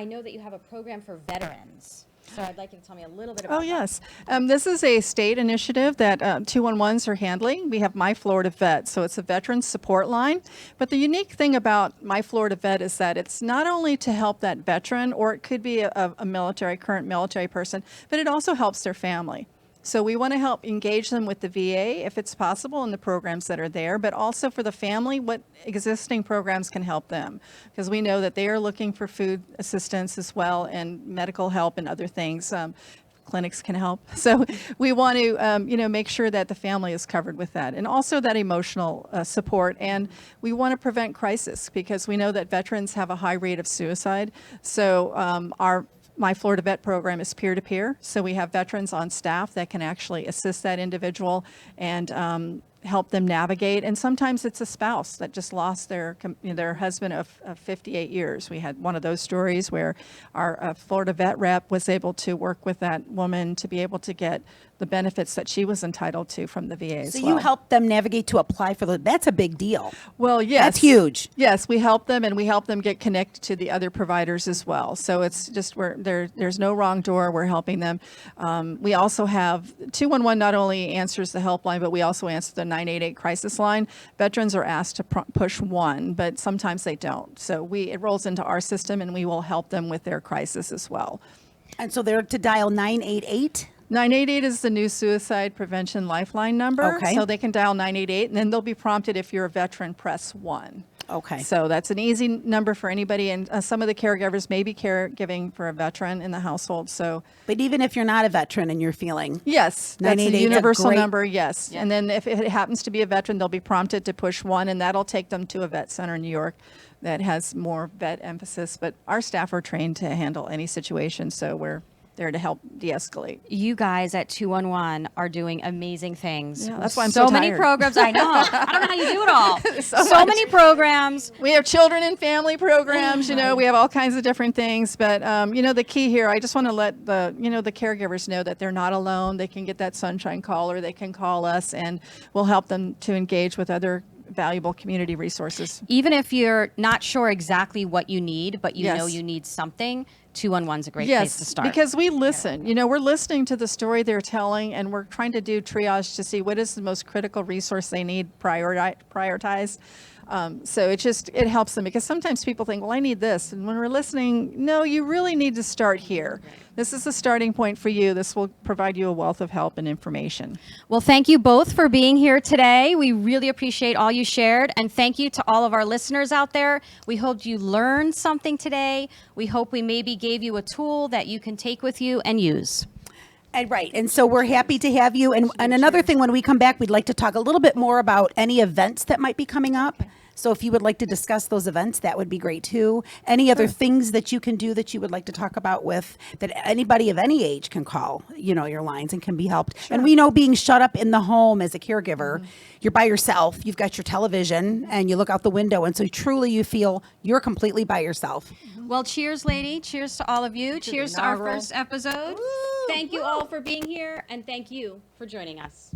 know that you have a program for veterans. So I'd like you to tell me a little bit about Oh, yes. This is a state initiative that 211s are handling. We have My Florida Vet, so it's a veteran support line. But the unique thing about My Florida Vet is that it's not only to help that veteran, or it could be a current military person, but it also helps their family. So we want to help engage them with the VA if it's possible in the programs that are there, but also for the family, what existing programs can help them. Because we know that they are looking for food assistance as well and medical help and other things. Clinics can help. So we want to, make sure that the family is covered with that, and also that emotional support. And we want to prevent crisis because we know that veterans have a high rate of suicide. So our My Florida Vet program is peer-to-peer, so we have veterans on staff that can actually assist that individual and help them navigate. And sometimes it's a spouse that just lost their husband of 58 years. We had one of those stories where our Florida Vet rep was able to work with that woman to be able to get the benefits that she was entitled to from the VA as So well. you help them navigate to apply for that's a big deal. Well, yes. That's huge. Yes, we help them, and we help them get connected to the other providers as well. So it's just there's no wrong door. We're helping them. We also have 211 not only answers the helpline, but we also answer the 988 crisis line. Veterans are asked to push 1, but sometimes they don't. So it rolls into our system, and we will help them with their crisis as well. And so they're to dial 988. 988 is the new suicide prevention lifeline number. Okay. So they can dial 988, and then they'll be prompted if you're a veteran, press 1. Okay. So that's an easy number for anybody, and some of the caregivers may be caregiving for a veteran in the household. So But even if you're not a veteran and you're feeling, yes, that's a 988 's a universal great- number. Yes, and then if it happens to be a veteran, they'll be prompted to push 1, and that'll take them to a vet center in New York that has more vet emphasis. But our staff are trained to handle any situation, so we're there to help de-escalate. You guys at 211 are doing amazing things. Yeah, that's why I'm so many tired. programs. I know. I don't know how you do it all. so many programs. We have children and family programs, we have all kinds of different things. But, the key here, I just want to let the caregivers know that they're not alone. They can get that sunshine call, or they can call us, and we'll help them to engage with other valuable community resources. Even if you're not sure exactly what you need, but you Yes. know you need something, 211 is a great place to start. Because we listen. We're listening to the story they're telling, and we're trying to do triage to see what is the most critical resource they need prioritize. So it helps them, because sometimes people think, well, I need this. And when we're listening, no, you really need to start here. This is the starting point for you. This will provide you a wealth of help and information. Well, thank you both for being here today. We really appreciate all you shared. And thank you to all of our listeners out there. We hope you learned something today. We hope we maybe gave you a tool that you can take with you and use. And right. And so we're happy to have you. And another thing, when we come back, we'd like to talk a little bit more about any events that might be coming up. So if you would like to discuss those events, that would be great too. Any other things that you can do that you would like to talk about that anybody of any age can call, your lines and can be helped. And we know, being shut up in the home as a caregiver, you're by yourself, you've got your television, and you look out the window. And so truly you feel you're completely by yourself. Well, cheers, lady. Cheers to all of you. Cheers to our first episode. Thank you all for being here, and thank you for joining us.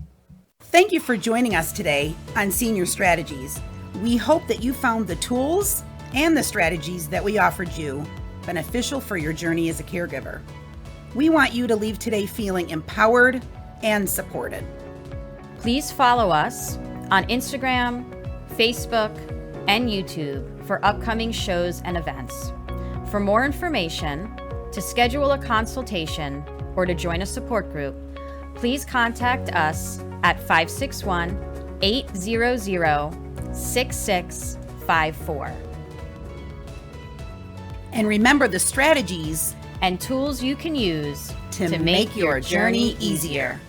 Thank you for joining us today on Senior Strategies. We hope that you found the tools and the strategies that we offered you beneficial for your journey as a caregiver. We want you to leave today feeling empowered and supported. Please follow us on Instagram, Facebook, and YouTube for upcoming shows and events. For more information, to schedule a consultation, or to join a support group, please contact us at 561-800-6654. And remember the strategies And tools you can use to make your journey easier.